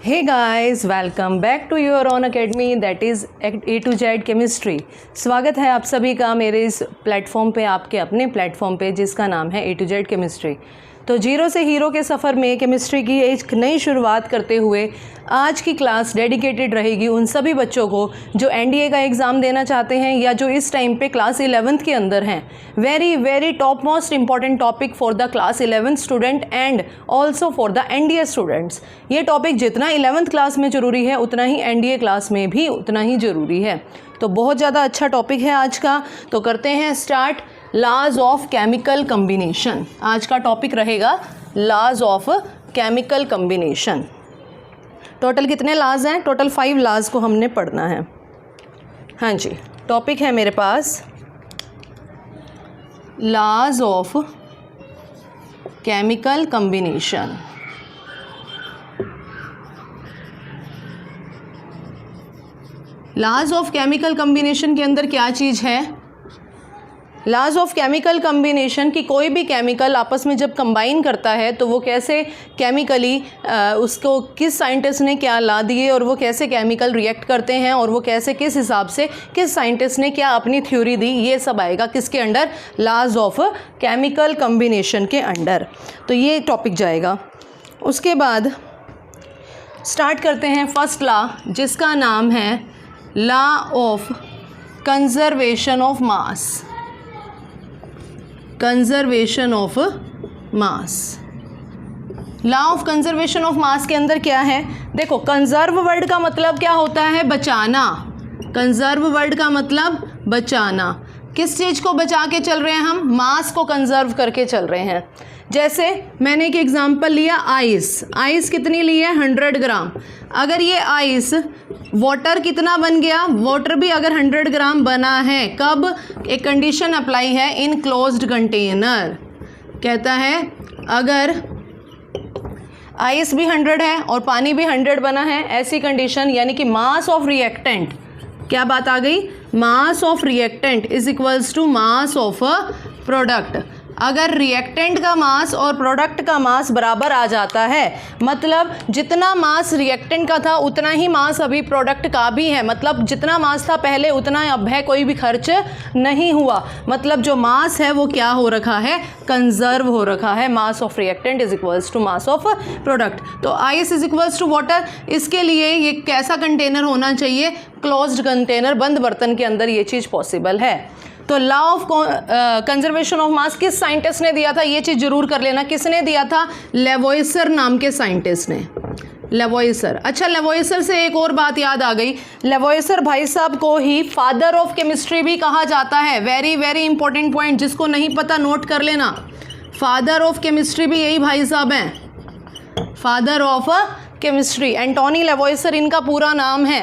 Hey guys, welcome back to your own academy that is A to Z chemistry. स्वागत है आप सभी का मेरे इस प्लेटफॉर्म पे, आपके अपने प्लेटफॉर्म पे जिसका नाम है A to Z केमिस्ट्री। तो जीरो से हीरो के सफ़र में केमिस्ट्री की एक नई शुरुआत करते हुए आज की क्लास डेडिकेटेड रहेगी उन सभी बच्चों को जो एनडीए का एग्ज़ाम देना चाहते हैं या जो इस टाइम पे क्लास 11th के अंदर हैं। Very top most important topic for the class 11th student and also for the NDA students. ये टॉपिक जितना 11th क्लास में ज़रूरी है उतना ही एनडीए क्लास में भी उतना ही ज़रूरी है। तो बहुत ज़्यादा अच्छा टॉपिक है आज का। तो करते हैं start. Laws of chemical combination आज का टॉपिक रहेगा, laws of chemical combination. Total कितने लॉज हैं? टोटल 5 लॉज को हमने पढ़ना है। हाँ जी, टॉपिक है मेरे पास laws of chemical combination. Laws of chemical combination के अंदर क्या चीज़ है? लॉज ऑफ केमिकल कम्बिनेशन की कोई भी केमिकल आपस में जब कंबाइन करता है तो वो कैसे केमिकली उसको किस साइंटिस्ट ने क्या ला दिए और वो कैसे केमिकल रिएक्ट करते हैं और वो कैसे किस हिसाब से किस साइंटिस्ट ने क्या अपनी थ्योरी दी, ये सब आएगा किसके under? Laws of chemical combination के अंडर। तो ये टॉपिक जाएगा। उसके बाद स्टार्ट करते हैं फर्स्ट लॉ जिसका नाम है law of conservation of mass. Conservation of mass. Law of conservation of mass के अंदर क्या है? देखो, कंजर्व वर्ड का मतलब क्या होता है? बचाना। कंजर्व वर्ड का मतलब बचाना। किस चीज़ को बचा के चल रहे हैं हम? मास को कंजर्व करके चल रहे हैं। जैसे मैंने एक एग्जांपल लिया, आइस। आइस कितनी ली है? 100 ग्राम। अगर ये आइस वाटर कितना बन गया? वाटर भी अगर 100 ग्राम बना है, कब? एक कंडीशन अप्लाई है, इन क्लोज्ड कंटेनर। कहता है अगर आइस भी 100 है और पानी भी 100 बना है, ऐसी कंडीशन यानी कि मास ऑफ रिएक्टेंट, क्या बात आ गई? Mass of reactant is equals to mass of a product. अगर रिएक्टेंट का मास और प्रोडक्ट का मास बराबर आ जाता है, मतलब जितना मास रिएक्टेंट का था उतना ही मास अभी प्रोडक्ट का भी है, मतलब जितना मास था पहले उतना अब है, कोई भी खर्च नहीं हुआ। मतलब जो मास है वो क्या हो रखा है? कंजर्व हो रखा है। Mass of reactant is equals to mass of product. तो ice is equals to water. इसके लिए ये कैसा कंटेनर होना चाहिए? क्लोज्ड कंटेनर, बंद बर्तन के अंदर ये चीज़ पॉसिबल है। तो law of conservation of mass किस साइंटिस्ट ने दिया था? ये चीज़ जरूर कर लेना। किसने दिया था? लेवोइसर नाम के साइंटिस्ट ने। लेवोइसर। अच्छा, लेवोइसर से एक और बात याद आ गई। लेवोइसर भाई साहब को ही फादर ऑफ केमिस्ट्री भी कहा जाता है। वेरी इंपॉर्टेंट पॉइंट, जिसको नहीं पता नोट कर लेना। फादर ऑफ केमिस्ट्री भी यही भाई साहब हैं, फादर ऑफ केमिस्ट्री। एंटोनी लेवोइसर इनका पूरा नाम है।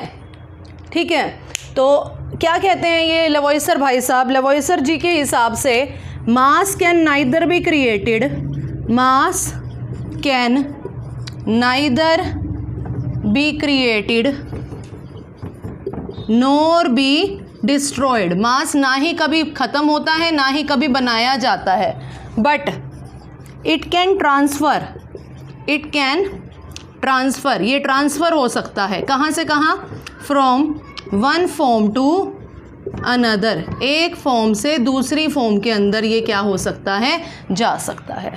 ठीक है, तो क्या कहते हैं ये लेवोइसर भाई साहब? लेवोइसर जी के हिसाब से mass can neither be created, mass can neither be created nor be destroyed. Mass ना ही कभी ख़त्म होता है ना ही कभी बनाया जाता है, but it can transfer. It can transfer, ये ट्रांसफ़र हो सकता है। कहाँ से कहाँ? From one form to another. एक फॉर्म से दूसरी फॉर्म के अंदर ये क्या हो सकता है? जा सकता है।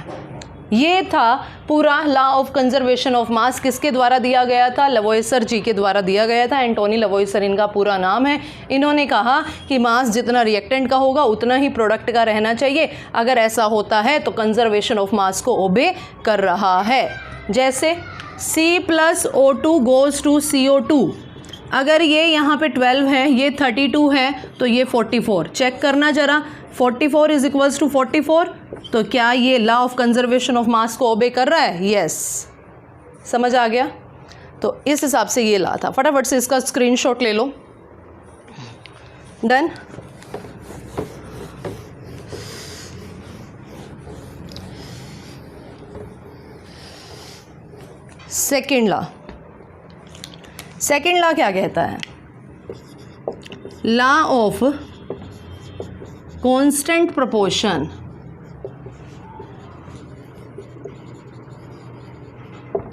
ये था पूरा law of conservation of mass. किसके द्वारा दिया गया था? लेवोइसर जी के द्वारा दिया गया था। एंटोनी लेवोइसर इनका पूरा नाम है। इन्होंने कहा कि मास जितना रिएक्टेंट का होगा उतना ही प्रोडक्ट का रहना चाहिए। अगर ऐसा होता है तो कंजर्वेशन ऑफ मास को ओबे कर रहा है। जैसे C+O2 गोज़ टू CO2। अगर ये यहाँ पे 12 है, ये 32 है, तो ये 44। चेक करना जरा, 44 इज इक्वल्स टू 44। तो क्या ये law of conservation of mass को ओबे कर रहा है? यस। समझ आ गया? तो इस हिसाब से ये लॉ था। फटाफट से इसका स्क्रीनशॉट ले लो। Done. Second law. Second law क्या कहता है? Law of constant proportion.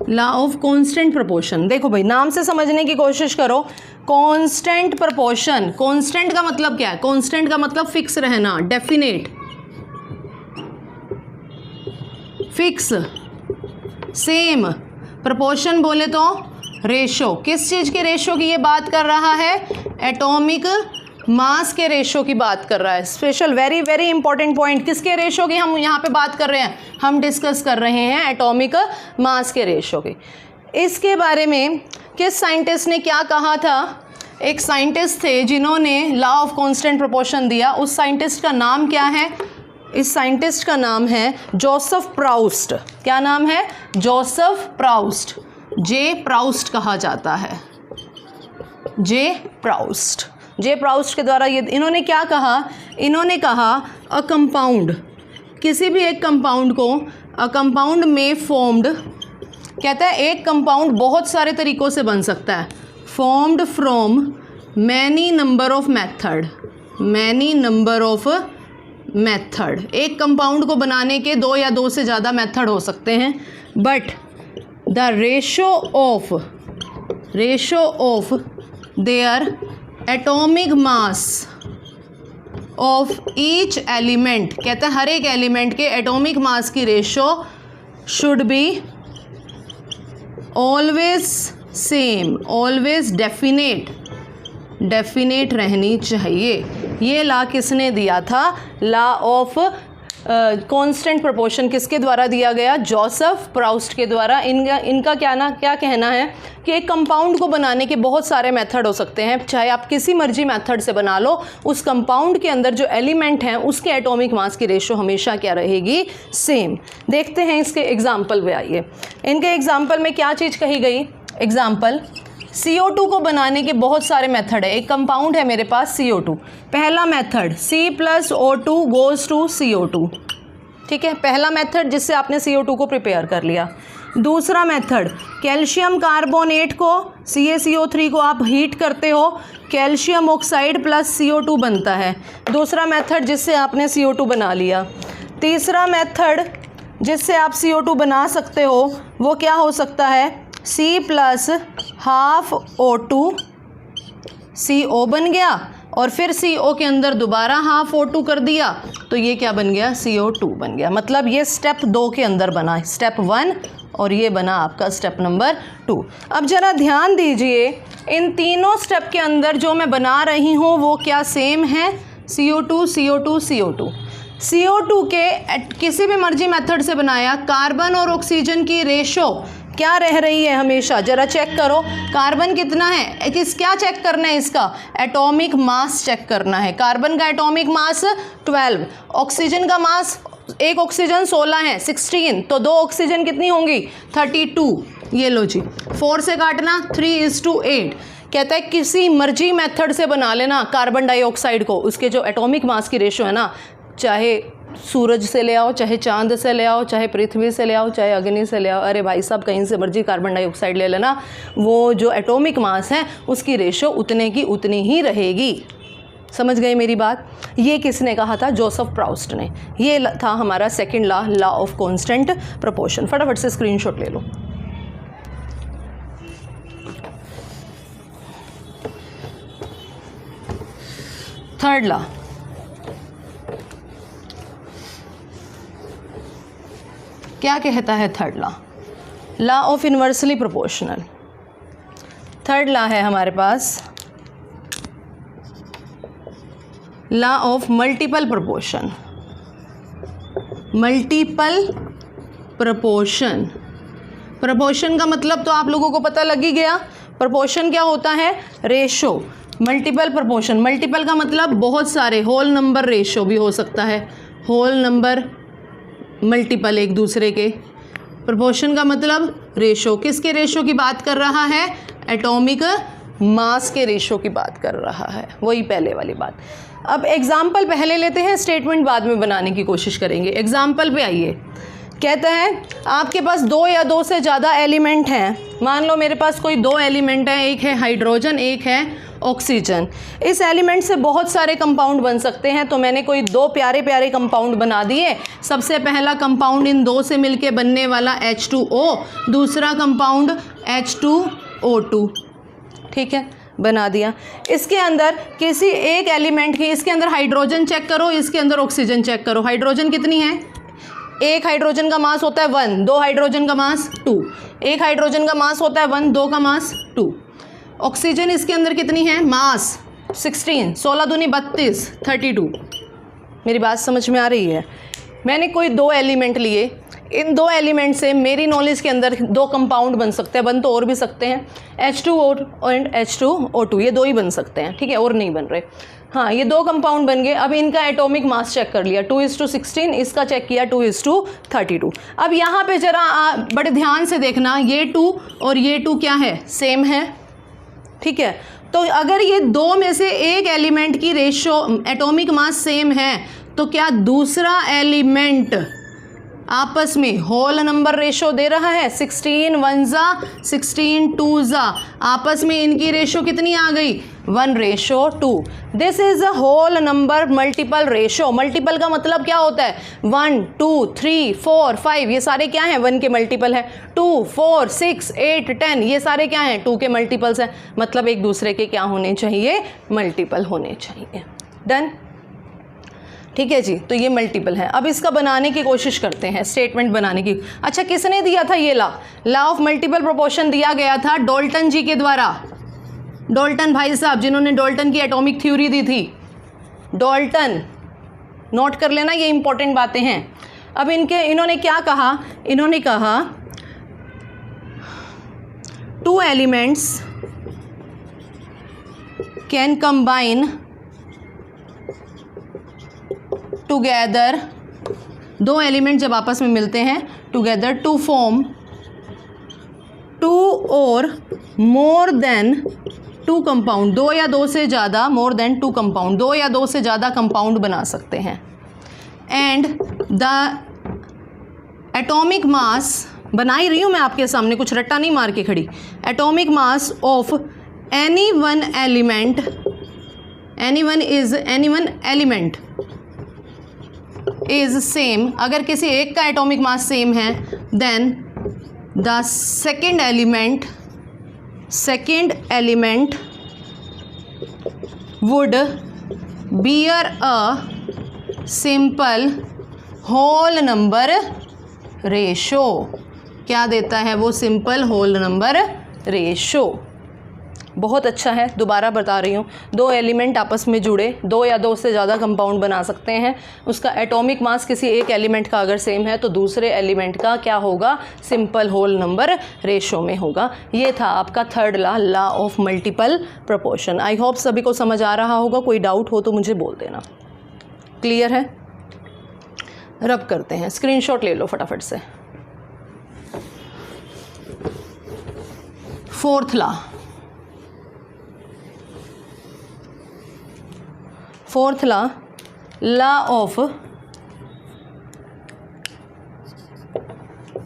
Law of constant proportion. देखो भाई नाम से समझने की कोशिश करो। कांस्टेंट प्रोपोर्शन, कांस्टेंट का मतलब क्या है? कांस्टेंट का मतलब फिक्स रहना, डेफिनेट, फिक्स, सेम। प्रोपोर्शन बोले तो रेशो, किस चीज़ के रेशो की ये बात कर रहा है? एटॉमिक मास के रेशो की बात कर रहा है। Special very very important point, किसके रेशो की हम यहाँ पे बात कर रहे हैं? हम डिस्कस कर रहे हैं एटॉमिक मास के रेशो की। इसके बारे में किस साइंटिस्ट ने क्या कहा था? एक साइंटिस्ट थे जिन्होंने लॉ ऑफ कांस्टेंट प्रोपोर्शन दिया। उस साइंटिस्ट का नाम क्या है? इस साइंटिस्ट का नाम है जोसेफ प्राउस्ट। क्या नाम है? Joseph Proust. जे प्राउस्ट कहा जाता है, जे प्राउस्ट। जे प्राउस्ट के द्वारा ये इन्होंने क्या कहा? इन्होंने कहा अ कंपाउंड, किसी भी एक कंपाउंड को अ कंपाउंड में फॉर्म्ड, कहता है एक कंपाउंड बहुत सारे तरीक़ों से बन सकता है। Formed from many number of method, many number of method. एक कंपाउंड को बनाने के 2 या 2 से ज़्यादा मेथड हो सकते हैं, but the ratio of their atomic mass of each element, कहता है हर एक एलिमेंट के एटॉमिक मास की ratio should be always same, always definite रहनी चाहिए। ये लॉ किसने दिया था? लॉ ऑफ कांस्टेंट प्रोपोर्शन किसके द्वारा दिया गया? जोसेफ प्राउस्ट के द्वारा। इनका क्या कहना है कि एक कंपाउंड को बनाने के बहुत सारे मेथड हो सकते हैं, चाहे आप किसी मर्जी मेथड से बना लो, उस कंपाउंड के अंदर जो एलिमेंट हैं उसके एटॉमिक मास की रेशो हमेशा क्या रहेगी? सेम। देखते हैं इसके एग्जाम्पल पे आइए। इनके एग्जाम्पल में क्या चीज़ कही गई? एग्जाम्पल, CO2 को बनाने के बहुत सारे मेथड है। एक कंपाउंड है मेरे पास CO2। पहला method C+O2 goes to CO2, ठीक है, पहला मेथड जिससे आपने CO2 को प्रिपेयर कर लिया। दूसरा मेथड, कैल्शियम कार्बोनेट को CaCO3 को आप हीट करते हो, कैल्शियम ऑक्साइड प्लस CO2 बनता है। दूसरा मेथड जिससे आपने CO2 बना लिया। तीसरा मेथड जिससे आप CO2 बना सकते हो वो क्या हो सकता है? C plus half O2, CO बन गया, और फिर CO के अंदर दोबारा हाफ O2 कर दिया, तो ये क्या बन गया? CO2 बन गया। मतलब ये स्टेप 2 के अंदर बना, स्टेप 1, और ये बना आपका स्टेप नंबर 2। अब ज़रा ध्यान दीजिए, इन तीनों स्टेप के अंदर जो मैं बना रही हूँ वो क्या सेम है? CO2 CO2 CO2। CO2 के किसी भी मर्जी मेथड से बनाया, कार्बन और ऑक्सीजन की रेशो क्या रह रही है हमेशा? ज़रा चेक करो, कार्बन कितना है? क्या चेक करना है इसका? एटॉमिक मास चेक करना है। कार्बन का एटॉमिक मास 12, ऑक्सीजन का मास, एक ऑक्सीजन 16 है, 16, तो 2 ऑक्सीजन कितनी होंगी? 32। ये लो जी, 4 से काटना, 3:8। कहता है किसी मर्जी मेथड से बना लेना कार्बन डाइऑक्साइड को, उसके जो एटॉमिक मास की रेशो है ना, चाहे सूरज से ले आओ, चाहे चांद से ले आओ, चाहे पृथ्वी से ले आओ, चाहे अग्नि से ले आओ, अरे भाई साहब कहीं से मर्जी कार्बन डाइऑक्साइड ले लेना, वो जो एटॉमिक मास है उसकी रेशो उतने की उतनी ही रहेगी। समझ गए मेरी बात? ये किसने कहा था? जोसेफ प्राउस्ट ने। ये था हमारा second law, law of constant proportion. फटाफट से स्क्रीनशॉट ले लो। थर्ड लॉ, क्या कहता है third law? Law of inversely proportional. Third law है हमारे पास law of multiple proportion. Multiple proportion, proportion का मतलब तो आप लोगों को पता लग ही गया। प्रोपोर्शन क्या होता है? रेशो। मल्टीपल प्रोपोर्शन, मल्टीपल का मतलब बहुत सारे, होल नंबर रेशो भी हो सकता है, होल नंबर मल्टीपल एक दूसरे के। प्रोपोर्शन का मतलब रेशो। किसके रेशो की बात कर रहा है? एटॉमिक मास के रेशो की बात कर रहा है, वही पहले वाली बात। अब एग्जाम्पल पहले लेते हैं, स्टेटमेंट बाद में बनाने की कोशिश करेंगे। एग्जाम्पल पे आइए। कहता है आपके पास 2 या 2 से ज़्यादा एलिमेंट हैं। मान लो मेरे पास कोई 2 एलिमेंट हैं, एक है हाइड्रोजन, एक है ऑक्सीजन। इस एलिमेंट से बहुत सारे कंपाउंड बन सकते हैं, तो मैंने कोई दो प्यारे प्यारे कंपाउंड बना दिए। सबसे पहला कंपाउंड इन दो से मिलके बनने वाला H2O, दूसरा कंपाउंड H2O2, ठीक है, बना दिया। इसके अंदर किसी एक एलिमेंट की, इसके अंदर हाइड्रोजन चेक करो, इसके अंदर ऑक्सीजन चेक करो। हाइड्रोजन कितनी है? एक हाइड्रोजन का मास होता है 1, दो हाइड्रोजन का मास 2, एक हाइड्रोजन का मास होता है 1, दो का मास 2। ऑक्सीजन इसके अंदर कितनी है? मास 16, 16 दूनी 32, 32। मेरी बात समझ में आ रही है? मैंने कोई दो एलिमेंट लिए, इन दो एलिमेंट से मेरी नॉलेज के अंदर दो कंपाउंड बन सकते हैं, बन तो और भी सकते हैं, H2O एंड H2O2, ये दो ही बन सकते हैं, ठीक है, और नहीं बन रहे। हाँ, ये दो कंपाउंड बन गए। अब इनका एटॉमिक मास चेक कर लिया, 2:16, इसका चेक किया 2:32। अब यहाँ पे जरा बड़े ध्यान से देखना, ये 2 और ये 2 क्या है? सेम है, ठीक है। तो अगर ये दो में से एक एलिमेंट की रेशो एटॉमिक मास सेम है, तो क्या दूसरा एलिमेंट आपस में होल नंबर रेशो दे रहा है? 16 1 16 2 आपस में इनकी रेशो कितनी आ गई? 1:2। This is a whole number multiple ratio. Multiple का मतलब क्या होता है? 1 2 3 4 5, ये सारे क्या हैं? 1 के मल्टीपल है। 2 4 6 8 10, ये सारे क्या हैं? 2 के मल्टीपल्स हैं। मतलब एक दूसरे के क्या होने चाहिए? मल्टीपल होने चाहिए। डन, ठीक है जी। तो ये मल्टीपल है। अब इसका बनाने की कोशिश करते हैं, स्टेटमेंट बनाने की। अच्छा, किसने दिया था ये लॉ ऑफ मल्टीपल प्रोपोर्शन? दिया गया था डाल्टन जी के द्वारा। डाल्टन भाई साहब, जिन्होंने डाल्टन की एटॉमिक थ्योरी दी थी, डाल्टन, नोट कर लेना, ये इंपॉर्टेंट बातें हैं। अब इन्होंने क्या कहा? इन्होंने कहा 2 एलिमेंट्स कैन कंबाइन टुगेदर, दो एलिमेंट जब आपस में मिलते हैं टुगेदर टू फॉर्म 2 और मोर देन 2 कंपाउंड, 2 या 2 से ज़्यादा, मोर देन 2 कंपाउंड, 2 या 2 से ज़्यादा कंपाउंड बना सकते हैं। एंड द एटॉमिक मास, बना ही रही हूँ मैं आपके सामने, कुछ रट्टा नहीं मार के खड़ी। Atomic mass of any one element is same, अगर किसी एक का एटॉमिक मास सेम है, then the second element would bear a simple whole number ratio. क्या देता है वो? Simple whole number ratio. बहुत अच्छा है, दोबारा बता रही हूँ। 2 एलिमेंट आपस में जुड़े, 2 या 2 से ज़्यादा कंपाउंड बना सकते हैं। उसका एटॉमिक मास किसी एक एलिमेंट का अगर सेम है, तो दूसरे एलिमेंट का क्या होगा? सिंपल होल नंबर रेशो में होगा। ये था आपका third law of multiple proportion. I hope सभी को समझ आ रहा होगा। कोई डाउट हो तो मुझे बोल देना। क्लियर है? रब करते हैं, स्क्रीनशॉट ले लो फटाफट से। Fourth law of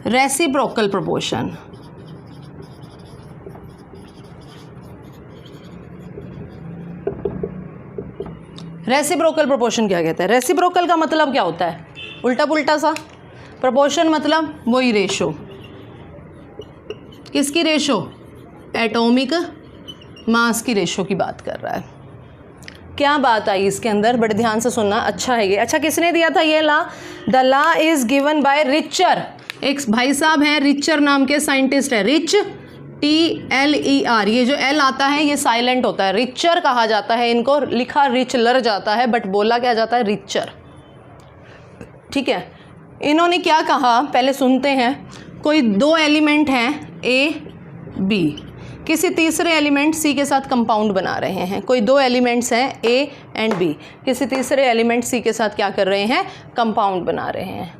reciprocal proportion. Reciprocal proportion क्या कहता है? रेसिप्रोकल का मतलब क्या होता है? उल्टा पुल्टा सा। प्रोपोर्शन मतलब वही रेशो। किसकी रेशो? एटॉमिक मास की रेशो की बात कर रहा है। क्या बात आई इसके अंदर? बड़े ध्यान से सुनना, अच्छा है ये। अच्छा, किसने दिया था ये law? The law is given by Richter. एक भाई साहब हैं, रिचर नाम के साइंटिस्ट है। रिच, TLER, ये जो L आता है ये साइलेंट होता है। रिचर कहा जाता है इनको, लिखा रिचलर जाता है बट बोला क्या जाता है? रिचर। ठीक है, इन्होंने क्या कहा पहले सुनते हैं। कोई 2 एलिमेंट हैं A, B, किसी तीसरे एलिमेंट C के साथ कंपाउंड बना रहे हैं। कोई 2 एलिमेंट्स हैं A एंड B, किसी तीसरे एलिमेंट C के साथ क्या कर रहे हैं? कंपाउंड बना रहे हैं।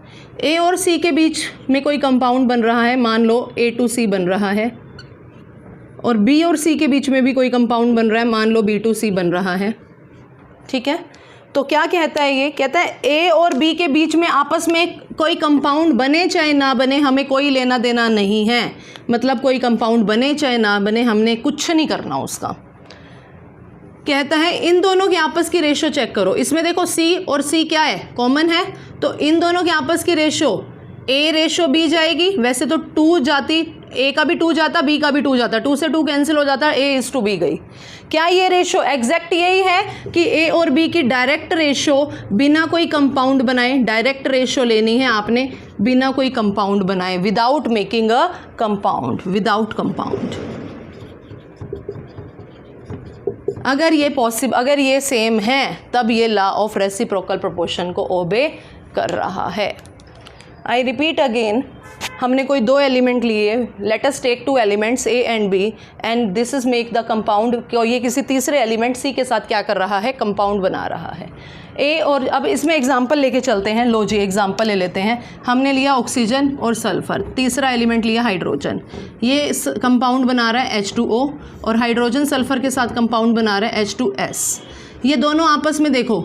A और C के बीच में कोई कंपाउंड बन रहा है, मान लो A2C बन रहा है, और B और C के बीच में भी कोई कंपाउंड बन रहा है, मान लो B2C बन रहा है। ठीक है, तो क्या कहता है ये? कहता है A और B के बीच में आपस में कोई कंपाउंड बने चाहे ना बने, हमें कोई लेना देना नहीं है। मतलब कोई कंपाउंड बने चाहे ना बने, हमने कुछ नहीं करना उसका। कहता है इन दोनों के आपस की रेशो चेक करो। इसमें देखो C और C क्या है, कॉमन है, तो इन दोनों के आपस की रेशो A रेशो B जाएगी। वैसे तो 2 जाती, A का भी 2 जाता, B का भी 2 जाता, 2 से 2 कैंसिल हो जाता, A/B गई। क्या ये रेशो एग्जैक्ट यही है कि A और B की डायरेक्ट रेशो बिना कोई कंपाउंड बनाए, डायरेक्ट रेशो लेनी है आपने बिना कोई कंपाउंड बनाए, without making a compound, without compound. अगर ये सेम है तब ये लॉ ऑफ रेसिप्रोकल प्रोपोर्शन को ओबे कर रहा है। आई रिपीट अगेन, हमने कोई 2 एलिमेंट लिए, let us take 2 elements A and B and this is make the compound. क्यों ये किसी तीसरे एलिमेंट C के साथ क्या कर रहा है, कंपाउंड बना रहा है A। और अब इसमें एग्जांपल लेके चलते हैं। लो जी एग्जांपल ले लेते हैं। हमने लिया ऑक्सीजन और सल्फर, तीसरा एलिमेंट लिया हाइड्रोजन। ये कंपाउंड बना रहा है H2O और हाइड्रोजन सल्फर के साथ कंपाउंड बना रहा है H2S। ये दोनों आपस में देखो,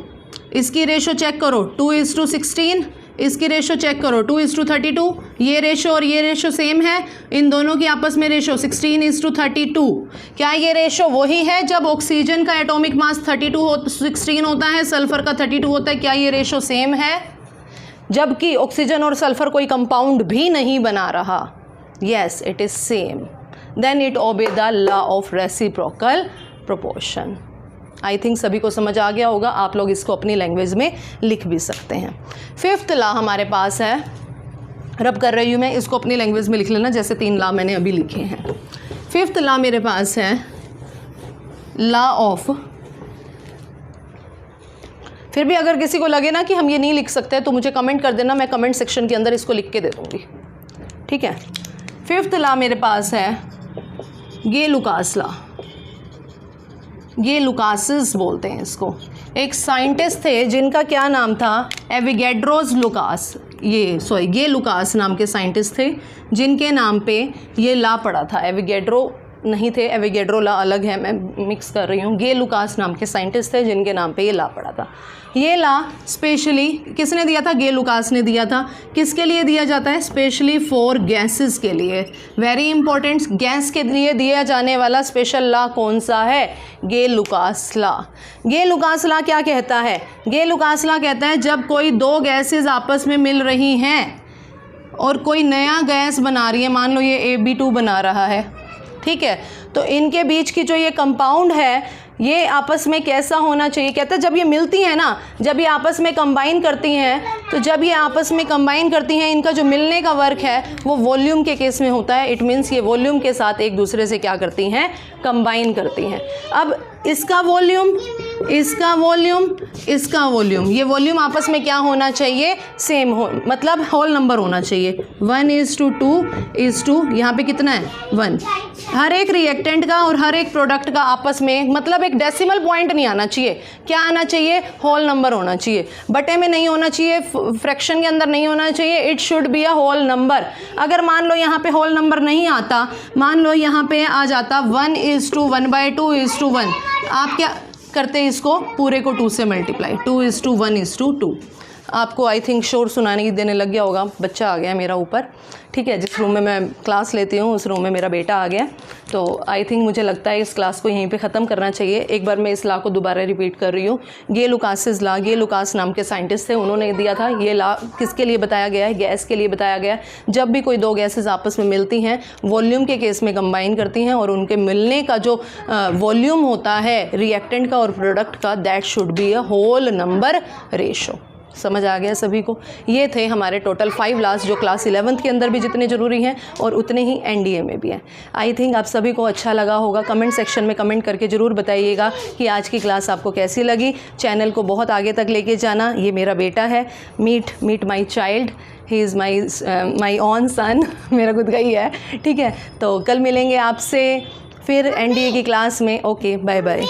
इसकी रेशो चेक करो 2:16, इसकी रेशो चेक करो 2:32। ये रेशो और ये रेशो सेम है, इन दोनों की आपस में रेशो 16:32। क्या ये रेशो वही है जब ऑक्सीजन का एटॉमिक मास 16 होता है, सल्फर का 32 होता है? क्या ये रेशो सेम है जबकि ऑक्सीजन और सल्फर कोई कंपाउंड भी नहीं बना रहा? Yes, it is same. Then it obey the law of reciprocal proportion. I think सभी को समझ आ गया होगा। आप लोग इसको अपनी लैंग्वेज में लिख भी सकते हैं। 5th लॉ हमारे पास है, रब कर रही हूँ मैं, इसको अपनी लैंग्वेज में लिख लेना जैसे 3 लॉ मैंने अभी लिखे हैं। 5th लॉ मेरे पास है लॉ ऑफ, फिर भी अगर किसी को लगे ना कि हम ये नहीं लिख सकते तो मुझे कमेंट कर देना, मैं कमेंट सेक्शन के अंदर इसको लिख के दे दूँगी, ठीक है। 5th लॉ मेरे पास है गे-लुकास लॉ। ये लुकासिस बोलते हैं इसको। एक साइंटिस्ट थे जिनका क्या नाम था, एविगेड्रोस लुकास। ये लुकास नाम के साइंटिस्ट थे जिनके नाम पे ये लॉ पड़ा था। एविगेड्रो नहीं थे, एविगेड्रो लॉ अलग है, मैं मिक्स कर रही हूँ। गे लुकास नाम के साइंटिस्ट थे जिनके नाम पे ये लॉ पड़ा था। ये लॉ स्पेशली किसने दिया था? गे लुकास ने दिया था। किसके लिए दिया जाता है? स्पेशली फॉर गैसेस के लिए। वेरी इंपॉर्टेंट, गैस के लिए दिया जाने वाला स्पेशल लॉ कौन सा है? गे लुकास लॉ। गे लुकास लॉ क्या कहता है? गे लुकास लॉ कहता है जब कोई 2 गैसेस आपस में मिल रही हैं और कोई नया गैस बना रही है, मान लो ये AB2 बना रहा है, ठीक है, तो इनके बीच की जो ये कंपाउंड है ये आपस में कैसा होना चाहिए? कहता है जब ये मिलती हैं ना, जब ये आपस में कंबाइन करती हैं, तो जब ये आपस में कंबाइन करती हैं, इनका जो मिलने का वर्क है वो वॉल्यूम के केस में होता है। इट मीन्स ये वॉल्यूम के साथ एक दूसरे से क्या करती हैं? कंबाइन करती हैं। अब इसका वॉल्यूम, इसका वॉल्यूम, इसका वॉल्यूम, ये वॉल्यूम आपस में क्या होना चाहिए? सेम हो, मतलब होल नंबर होना चाहिए। 1:2:2, यहाँ पे कितना है? 1। हर एक रिएक्टेंट का और हर एक प्रोडक्ट का आपस में, मतलब एक डेसिमल पॉइंट नहीं आना चाहिए। क्या आना चाहिए? होल नंबर होना चाहिए। बटे में नहीं होना चाहिए, फ्रैक्शन के अंदर नहीं होना चाहिए। It should be a whole number. अगर मान लो यहाँ पे होल नंबर नहीं आता, मान लो यहाँ पे आ जाता 1:1/2:1, आप क्या करते हैं? इसको पूरे को 2 से मल्टीप्लाई, 2:1:2। आपको आई थिंक शोर सुनाने देने लग गया होगा, बच्चा आ गया मेरा ऊपर, ठीक है। जिस रूम में मैं क्लास लेती हूँ उस रूम में मेरा बेटा आ गया, तो आई थिंक मुझे लगता है इस क्लास को यहीं पे ख़त्म करना चाहिए। एक बार मैं इस लॉ को दोबारा रिपीट कर रही हूँ। गे लुकासिस लॉ, गे लुकास नाम के साइंटिस्ट थे, उन्होंने दिया था। ये लॉ किसके लिए बताया गया है? गैस के लिए बताया गया है। जब भी कोई 2 गैसेस आपस में मिलती हैं, वॉल्यूम के केस में कंबाइन करती हैं और उनके मिलने का जो वॉल्यूम होता है रिएक्टेंट का और प्रोडक्ट का, that should be a whole number ratio. समझ आ गया सभी को? ये थे हमारे टोटल 5 लॉज जो क्लास 11th के अंदर भी जितने ज़रूरी हैं और उतने ही NDA में भी हैं। आई थिंक आप सभी को अच्छा लगा होगा। कमेंट सेक्शन में कमेंट करके ज़रूर बताइएगा कि आज की क्लास आपको कैसी लगी। चैनल को बहुत आगे तक लेके जाना। ये मेरा बेटा है, meet my child, he is my own son, मेरा खुद का ही है, ठीक है। तो कल मिलेंगे आपसे फिर NDA की क्लास में। Okay, bye bye.